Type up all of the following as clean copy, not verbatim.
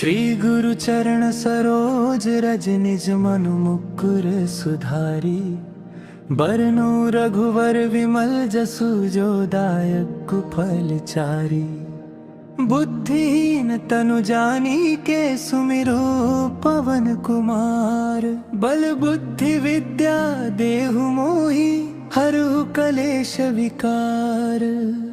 श्री गुरु चरण सरोज रज निज मनु मुकुर सुधारी। बरनु रघुवर विमल जसु जो दायक फल चारी। बुद्धिहीन तनु जानी के सुमिरो पवन कुमार। बल बुद्धि विद्या देहु मोहि हरहु कलेश विकार।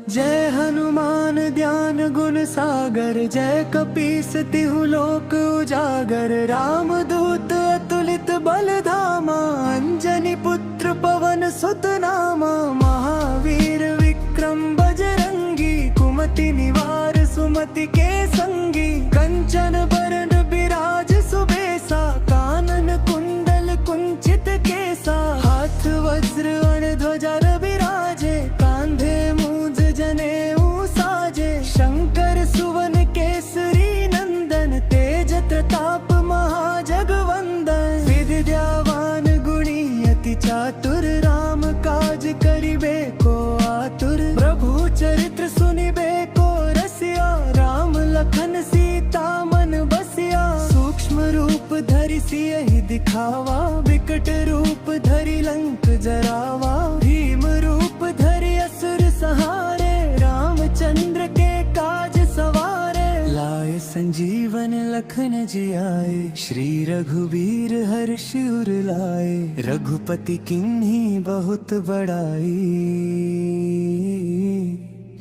जय हनुमान ज्ञान गुण सागर जय कपीस तिहु लोक उजागर। राम दूत अतुलित बल धामा अंजनी पुत्र पवन सुत नामा। महावीर विक्रम बजरंगी कुमति निवार सुमति के संगी। कंचन बरन बिराज सुबेसा कानन कुंडल कुंचित केसा। हाथ वज्र ध्वजा विराजे कांधे मूंज जनेऊ साजे। शंकर सुवन केसरी नंदन तेज प्रताप महाजगवंदन। विद्यावान गुणी अति चातुर राम काज करिबे को आतुर। प्रभु चरित्र सुनिबे को रसिया राम लखन सीता मन बसिया। सूक्ष्म रूप धरि सियहि दिखावा विकट रूप धरि लंक जरावा। भीम रूप धरि असुर संहारे रामचंद्र के काज सवारे। लाए संजीवन लखन जियाए श्री रघुवीर हर्ष उर लाए। रघुपति किन्हीं बहुत बड़ाई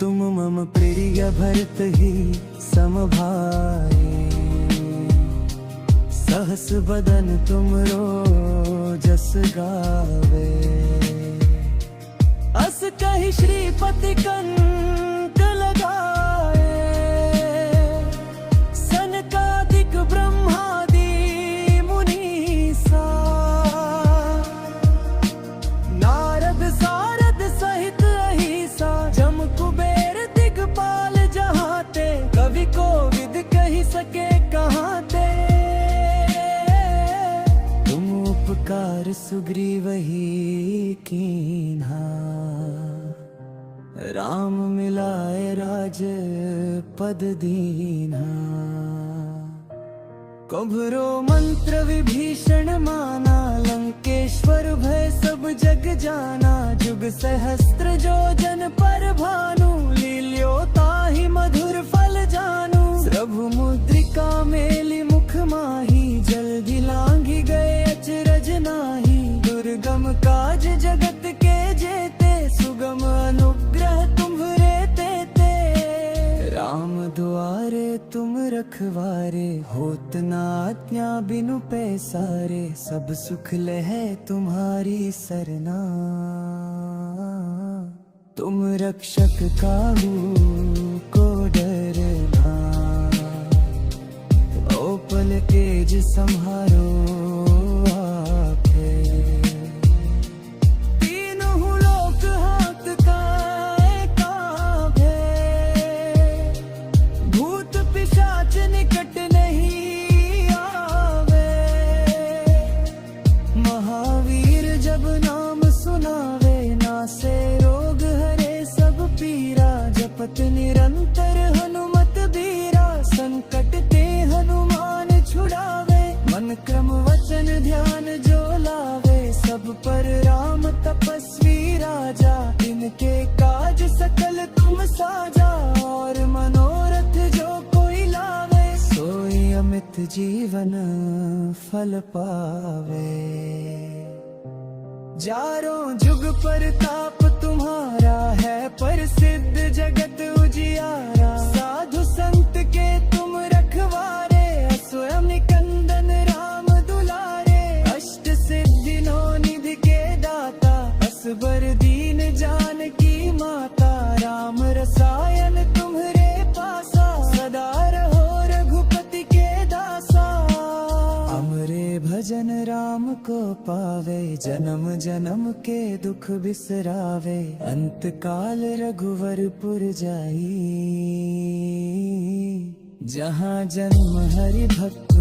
तुम मम प्रिय भरत ही समभाए। सहस बदन तुमरो जस गावे। अस कहि श्रीपति कंठ लगाए। सनकादिक ब्रह्मादि मुनीसा। नारद सारद सहित अहिसा। जम कुबेर दिगपाल जहाते। कवि कोविद कहि सके कहाते। तुम उपकार सुग्रीवहि कीन्हा। राम मिलाए राज पद दीन्हा। कभरो मंत्र विभीषण माना। लंकेश्वर भय सब जग जाना। जुग सहस्त्र जो जन पर भानु। लील्यो ताहि मधुर फल जानू। प्रभु मुद्रिका मेलि मुख माही। जल्दी लांघि गए अचरज नाही। दुर्गम काज जगत के जेते। सुगम अनुग्रह तुम्हरे तेते। राम दुआरे तुम रखवारे। होत न आज्ञा बिनु पैसारे। सब सुख लहै तुम्हारी सरना। तुम रक्षक काहू को डरना। ओ पल तेज सम्हारो आपे। तीनों लोक हाथ काए काबे। भूत पिशाच निकट नहीं आवे। महावीर जब नाम सुनावे। नासे रोग हरे सब पीरा। जपत निरंतर हनुमत बीरा। संकट ते हनुमान छुड़ावे। मन क्रम वचन ध्यान जो लावे। सब पर राम तपस्वी राजा। इनके काज सकल तुम साजा। और मनोरथ जो कोई लावे। सोई अमित जीवन फल पावे। चारों जुग परताप तुम्हारा है। प्रसिद्ध जगत उजियारा। साधु संत के तुम रखवारे। स्वयं निकंदन राम दुलारे। अष्ट सिद्धि नौ निधि के दाता। असबर दीन जानकी माता। राम रसायन तुम्हरे पासा। सदा रहो रघुपति के दासा। हमरे भजन राम को पावे। जन्म जन्म के दुख बिसरावे। अंत काल रघुवरपुर जाई। जहाँ जन्म हरि भक्त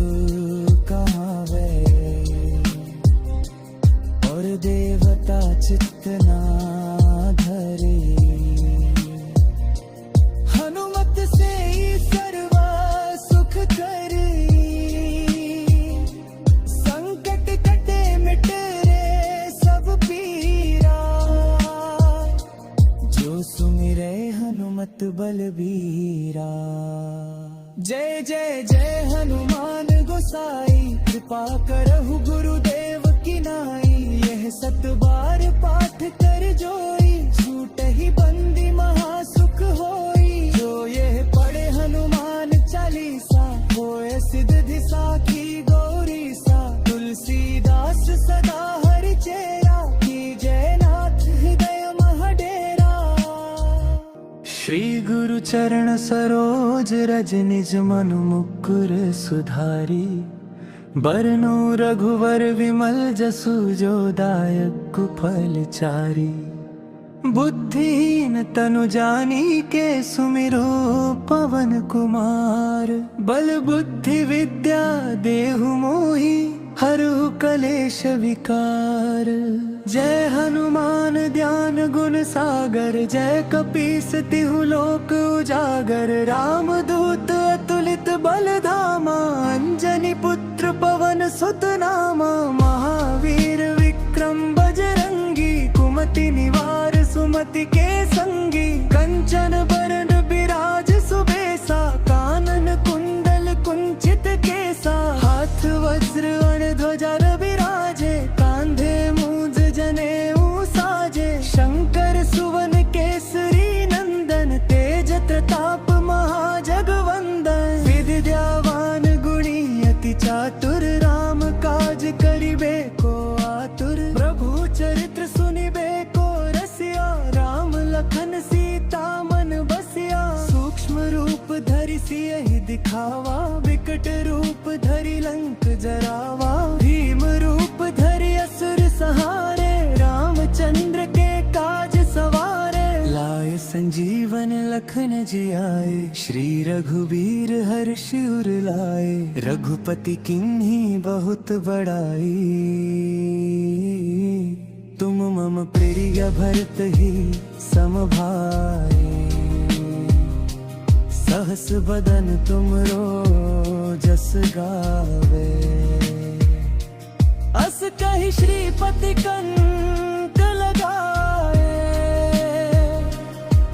कहावे। और देवता चित्त ना धरे। हनुमत से ही सर्व सुख करे। जय जय जय हनुमान गोसाई, कृपा करहु गुरुदेव की नाई। यह 7 बार पाठ कर जोई, छूट ही बंदी महासुख होई। जो यह पढ़े हनुमान चालीसा, होए सिद्धि साखी गौरी सा। तुलसीदास सदा हरि चेरा, की जयनाथ हृदय महडेरा। श्री गुरु चरण सरोज रज, निज मन मुकुर सुधारी। बरनु रघुवर विमल जसु, जो दायक फल चारी। बुद्धिहीन तनु जानी के, सुमिरो पवन कुमार। बल बुद्धि विद्या देहु मोहि, हरहु कलेश विकार। जय हनुमान ज्ञान गुण सागर, जय कपीस तिहु लोक उजागर। राम दूत अतुलित बल धामा, अंजनी पुत्र पवन सुत नामा। महावीर विक्रम बजरंगी, कुमति निवार सुमति के संगी। कंचन बरन बिराज सुबेसा, कानन कुंडल कुंचित केसा। हाथ वज्र ध्वजा विराजे, कांधे मूंज जनेऊ साजे। शंकर सुवन केसरी नंदन, तेज प्रताप महाजगवंदन। विद्यावान गुणी अति चातुर, राम काज करिबे को आतुर। प्रभु चरित्र सुनिबे को रसिया, राम लखन सीता मन बसिया। सूक्ष्म रूप धरि सियहि दिखावा, विकट रूप धरि लंक जरावा। भीम रूप धरि असुर संहारे, रामचंद्र के काज सवारे। लाए संजीवन लखन जियाए, श्री रघुबीर हर्ष उर लाए। रघुपति किन्हीं बहुत बड़ाई, तुम मम प्रिय भरत ही सम भाई। सहस बदन तुमरो जस गावे, अस कहि श्रीपति कंठ लगाए।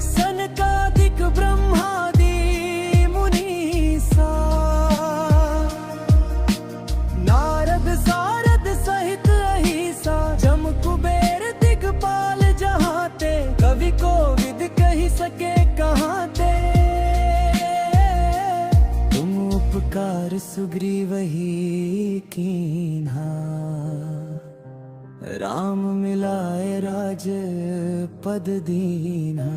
सनकादिक ब्रह्मादि मुनीसा, नारद सारद सहित अहिसा। जम कुबेर दिगपाल जहाते, कवि कोविद कहि सके कहाते। तुम उपकार सुग्रीवहि कीन्हा, राम मिलाए राज पद दीन्हा।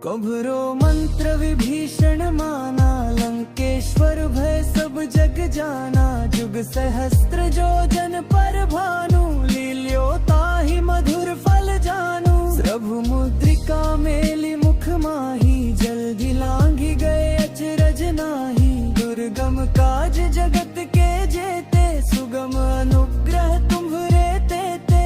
कभरो मंत्र विभीषण माना, लंकेश्वर भय सब जग जाना। जुग सहस्त्र जो जन पर भानु, लील्यो ताहि मधुर फल जानू। प्रभु मुद्रिका मेलि मुख माही, जल्दी लांघि गए अचरज नाही। दुर्गम काज जगत के जेते, सुगम अनुग्रह तुम्हरे तेते।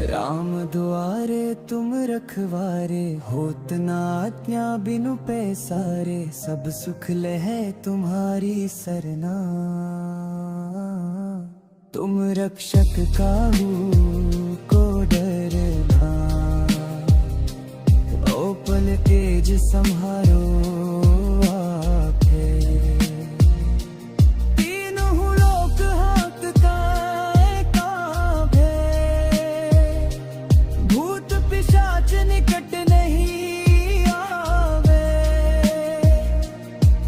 राम दुआरे तुम रखवारे, होत न आज्ञा बिनु पैसारे। सब सुख लहै तुम्हारी सरना, तुम रक्षक काहू को डरना। ओपल तेज सम्हारो आपे, तीनों लोक हांकता कांपे। भूत पिशाच निकट नहीं आवे,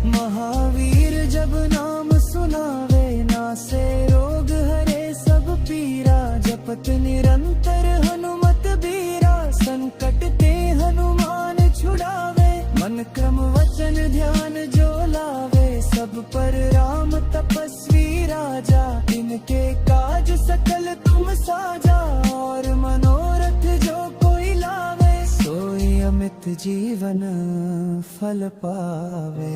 महावीर जब नाम सुनावे। नासे रोग हरे सब पीरा, जपत निरंतर हनुमत बीरा। संकट ते हनुमान छुड़ावे, मन क्रम वचन ध्यान जो लावे। सब पर राम तपस्वी राजा, इनके काज सकल तुम साजा। और मनोरथ जो कोई लावे, सोई अमित जीवन फल पावे।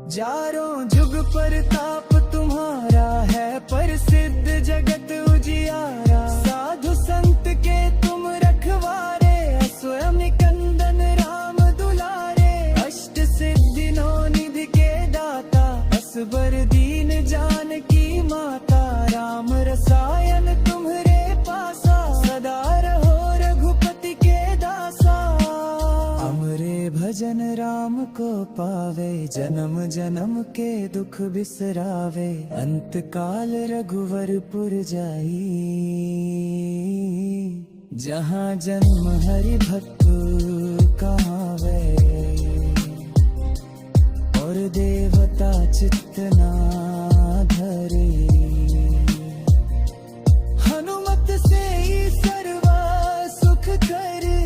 चारों जुग परताप तुम्हारा है, प्रसिद्ध जगत उजियारा। साधु संत के तुम रखवारे, स्वयं निकंदन राम दुलारे। अष्ट सिद्धि नौ निधि के दाता, असबर दीन जानकी माता। राम रसायन तुम्हरे पासा, सदा रहो रघुपति के दासा। हमरे भजन राम राम को पावे, जन्म जन्म के दुख बिसरावे, अंत काल रघुवरपुर जाई। जहाँ जन्म हरि भक्त कहावे, और देवता चित्त ना धरे। हनुमत से ही सर्व सुख करी,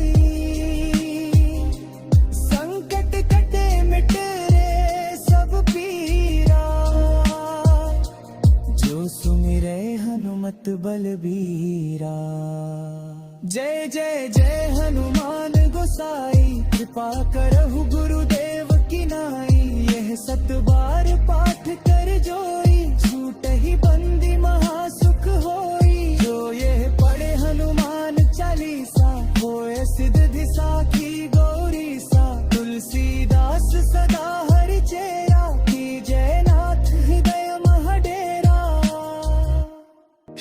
संकट कटे मिटे रे सब पीरा। जो सुमिरे हनुमत बलबीरा। जय जय जय हनुमान गोसाई, कृपा करहु गुरुदेव की नाई। यह सत बार पाठ कर जोई, छूट ही बंदी महासुख होई। जो यह पढ़े हनुमान चालीसा, होए सिद्धि साखी गौरी सा। तुलसीदास सदा हरि चेरा, की जय नाथ हृदय महडेरा।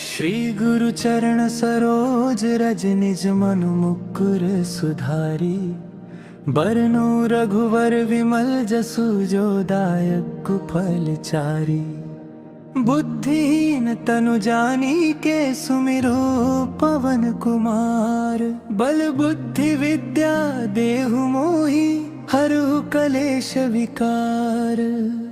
श्री गुरु चरण सरोज रज निज मनु मुकुर सुधारी। बरनु रघुवर विमल जसु जो दायक कुफल चारी। बुद्धिहीन तनु जानी के सुमिरो पवन कुमार। बल बुद्धि विद्या देहु मोहि, हरहु कलेश विकार।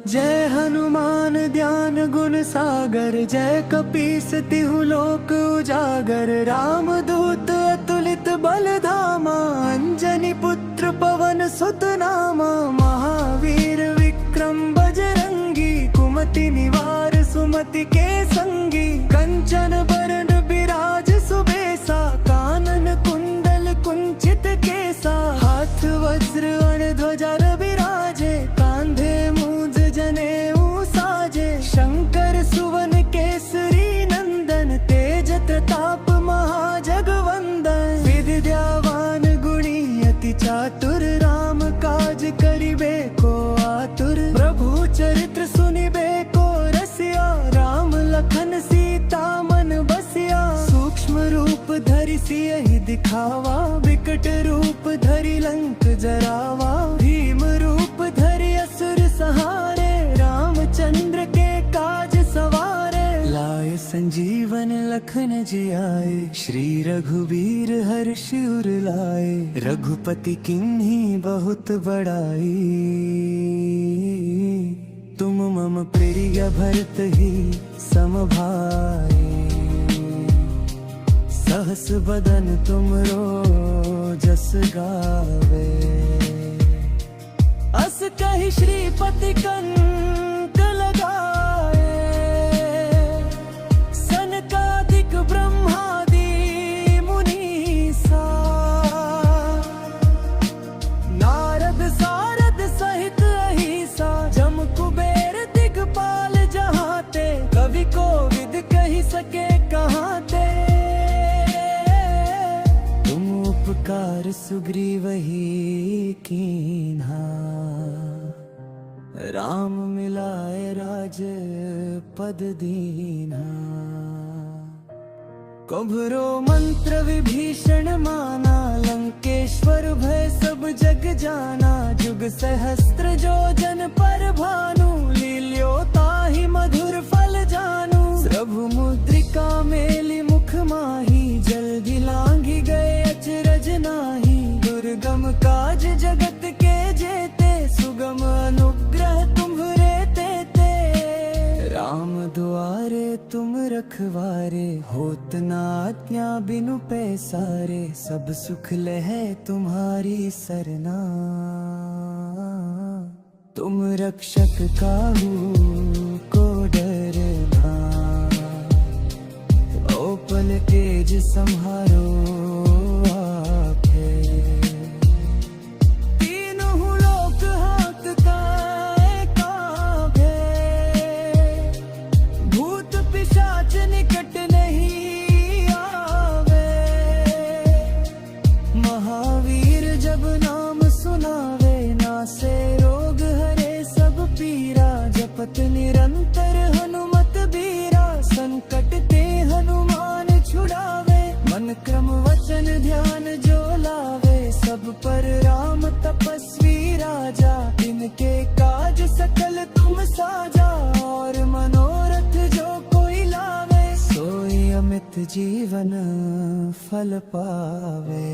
जय हनुमान ज्ञान गुण सागर, जय कपीस तिहु लोक उजागर। राम दूत अतुलित बल धामा, अंजनी पुत्र पवन सुत नामा। महावीर विक्रम बजरंगी, कुमति निवार सुमति के संगी। कंचन बरन बिराज सुबेसा, कानन कुंडल कुंचित केसा। हाथ वज्र ध्वजा विराजे, कांधे मूंज जनेऊ साजे। शंकर सुवन केसरी नंदन, तेज प्रताप महाजगवंदन। विद्यावान गुणी अति चातुर, राम काज करिबे को आतुर। प्रभु चरित्र सुनिबे को रसिया, राम लखन सीता मन बसिया। सूक्ष्म रूप धरि सियहि दिखावा, विकट रूप धरि लंक जरावा। भीम रूप धरि असुर सहारे, रामचंद्र के काज सवारे। लाए संजीवन लखन जियाए, श्री रघुवीर हर्षि उर लाए। रघुपति किन्हीं बहुत बड़ाई, तुम मम प्रिय भरत ही सम भाई। सहस बदन तुमरो जस गावे, अस कहि श्रीपति कंठ लगाए। सनकादिक ब्रह्मादि मुनीसा, नारद सारद सहित अहिसा। जम कुबेर दिगपाल जहाते, कवि कोविद कहि सके कहाते। तुम उपकार सुग्रीवहि कीन्हा, राम मिलाए राज पद दीन्हा। कभरो मंत्र विभीषण माना, लंकेश्वर भय सब जग जाना। जुग सहस्त्र जो जन पर भानु, लील्यो ताहि मधुर फल जानू। प्रभु मुद्रिका मेलि मुख माही, जल्दी लांघि गए अचरज नाही। दुर्गम काज जगत के जेते, सुगम अनुग्रह तुम्हरे तेते। राम दुआरे तुम रखवारे, होत न आज्ञा बिनु पैसारे। सब सुख लहै तुम्हारी सरना, तुम रक्षक काहू को डरना। ओपन तेज संहारो आखे, तीनों लोक हाँकता कांपे। भूत पिशाच निकट नहीं आवे, महावीर जब नाम सुनावे। नासे रोग हरे सब पीरा, जपत निरंतर हनुमत बीरा। संकट ते हनुमान छुड़ावे, मन क्रम जीवन फल पावे।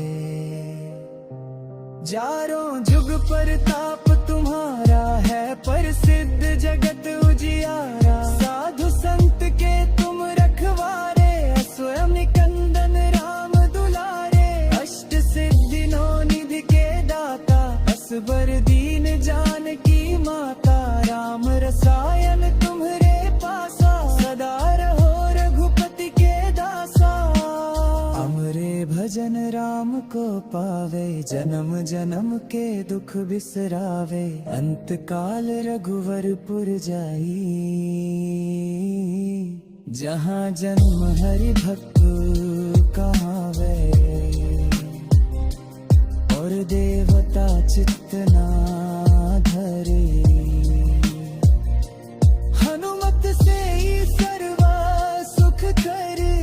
चारों जुग प्रताप तुम्हारा है प्रसिद्ध जगत उजियारा। साधु संत के तुम रखवारे, स्वयं निकंदन राम दुलारे। अष्ट सिद्धि नौ निधि के दाता, असबर दीन जानकी माता। राम रसायन तुम्हरे पासा, सदा रहो रघुपति के दासा। अमरे भजन राम को पावे, जन्म जन्म के दुख बिसरावे। अंत काल रघुवरपुर जाई, जहाँ जन्म हरि भक्त कहावे। और देवता चित्त ना धरे, हनुमत से ही सर्वा सुख करी।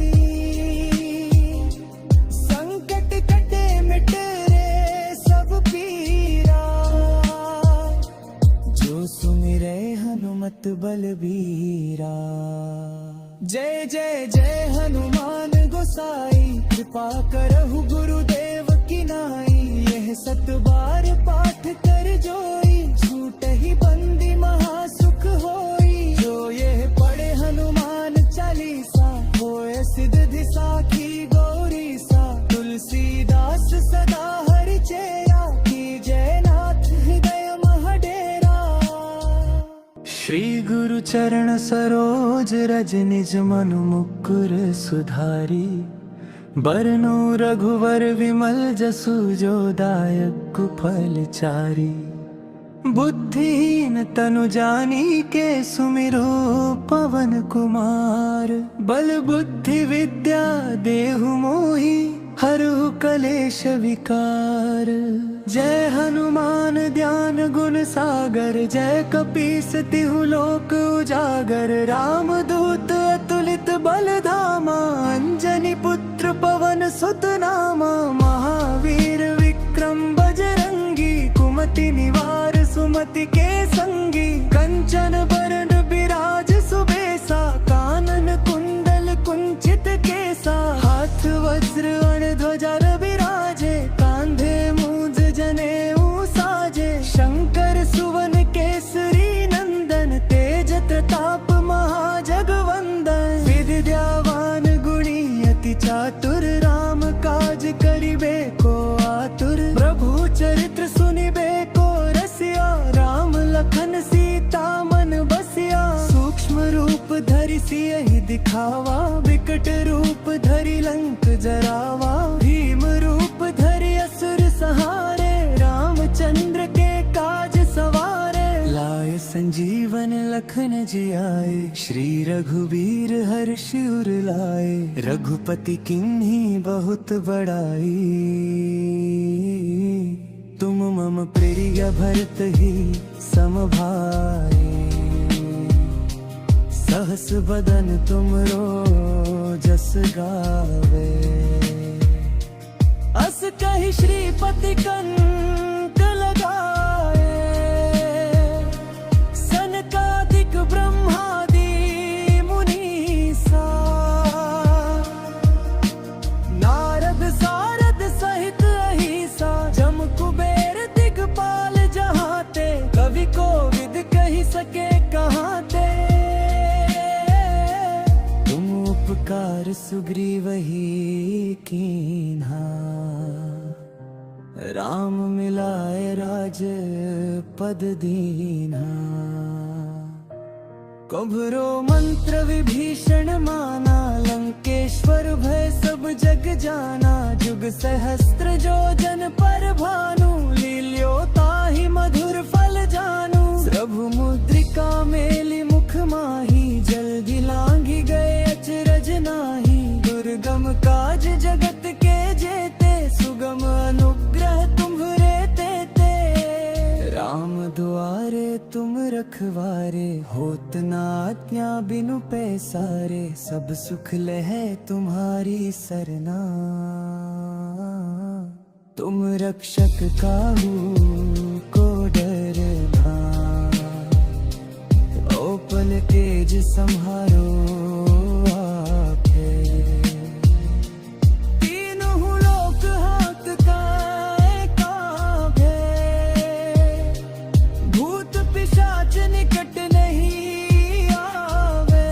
संकट कटे मिटे रे सब पीरा, जो सुमिरे हनुमत बलबीरा। जय जय जय हनुमान गोसाई, कृपा करहु गुरुदेव की नाई। यह सत बार पाठ कर जोई, छूट ही बंदी महासुख होई। जो यह पढ़े हनुमान चालीसा, होए सिद्धि साखी गौरी सा। तुलसीदास सदा हरि चेरा, की जय नाथ हृदय महडेरा। श्री गुरु चरण सरोज रज, निज मनु मुकुर सुधारी। बरनु रघुवर विमल जसु, जो दायक फल चारी। बुद्धिहीन तनु जानी के, सुमिरो पवन कुमार। बल बुद्धि विद्या देहु मोहि, हरहु कलेश विकार। जय हनुमान ज्ञान गुण सागर, जय कपीस तिहु लोक उजागर। राम दूत अतुलित बल धामा, अंजनी पुत्र पवन सुत नामा। महावीर विक्रम बजरंगी, कुमति निवार सुमति के संगी। कंचन बरन बिराज सुबेसा, कानन कुंडल कुंचित केसा। हाथ वज्र ध्वजा विराजे, कांधे मूंज जनेऊ साजे। शंकर सुवन केसरी नंदन, तेज प्रताप महाजगवंदन। विद्यावान गुणी अति चातुर, राम काज करिबे को आतुर। प्रभु चरित्र सुनिबे को रसिया, राम लखन सीता मन बसिया। सूक्ष्म रूप धरि सियहि दिखावा, विकट रूप धरि लंक जरावा। भीम रूप धरि असुर सहारे, रामचंद्र के काज सवारे। लाए संजीवन लखन जियाए, श्री रघुबीर हर्ष उर लाए। रघुपति किन्हीं बहुत बड़ाई, तुम मम प्रिय भरत ही समभाई। सहस बदन तुमरो जस गावे, अस कहि श्रीपति कंठ लगाए। सनकादिक ब्रह्मादि मुनीसा, नारद सारद सहित अहिसा। जम कुबेर दिगपाल जहाते, कवि कोविद कहि सके कहाते। तुम उपकार सुग्रीवहि कीन्हा, राम मिलाए राज पद दीन्हा। कभरो मंत्र विभीषण माना, लंकेश्वर भय सब जग जाना। जुग सहस्त्र जो जन पर भानु, लील्यो ताहि मधुर फल जानू। प्रभु मुद्रिका मेलि मुख माही, जल्दी लांघि गए अचरज नाही। दुर्गम काज जगत के जेते, सुगम अनुग्रह तुम्हरे तेते। राम दुआरे तुम रखवारे, होत न आज्ञा बिनु पैसारे। सब सुख लहै तुम्हारी सरना, तुम रक्षक काहू को डरना। ओ पल तेज सम्हारो आपे, पिशाच निकट नहीं आवे।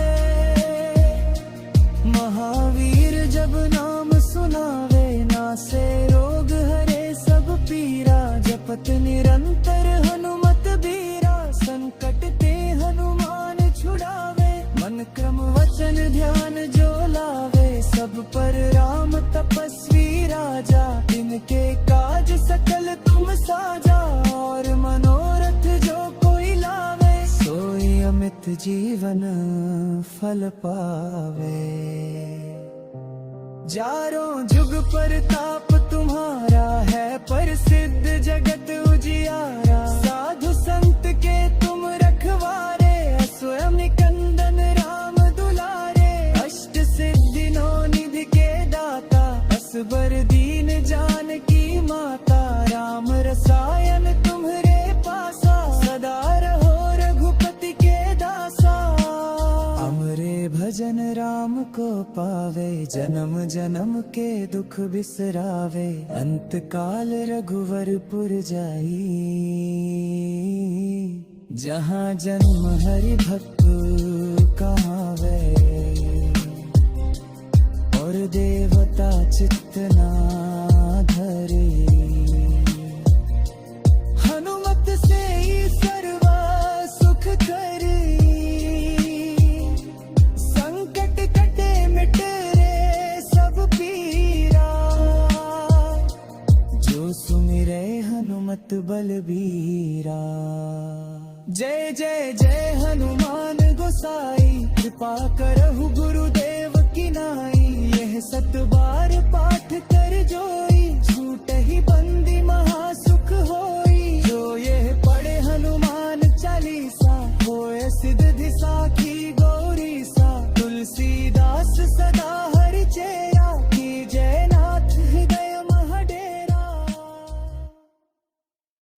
महावीर जब नाम सुनावे, नासे रोग हरे सब पीरा। जपत निरंतर हनुमत बीरा, संकट ते हनुमान छुड़ावे। मन क्रम वचन ध्यान जो लावे, सब पर राम तपस्वी राजा। इनके काज सकल तुम साजा, और मनोरथ जो कोई लावे। सोई अमित जीवन फल पावे। चारों जुग प्रताप तुम्हारा है, प्रसिद्ध जगत उजियारा। साधु संत के तुम रखवारे, स्वयं निकंदन राम दुलारे। अष्ट सिद्धि नौ निधि के दाता, असबर दीन जानकी माता। राम रसायन तुम्हरे पासा, सदा रहो रघुपति के दासा। हमरे भजन राम को पावे, जन्म जन्म के दुख बिसरावे। अंत काल रघुवरपुर जाई, जहाँ जन्म हरि भक्त कहावे। और देवता चित्त ना धरे, हनुमत से ही सर्वा सुख करी। संकट कटे मिट रे सब पीरा, जो सुमिरे हनुमत बलबीरा। जय जय जय हनुमान गोसाई, कृपा करहु गुरुदेव की नाई। यह सत बार पाठ कर जोई, छूटहि बंदी महासुख होई। जो यह पढ़े हनुमान चालीसा, होए सिद्धि साखी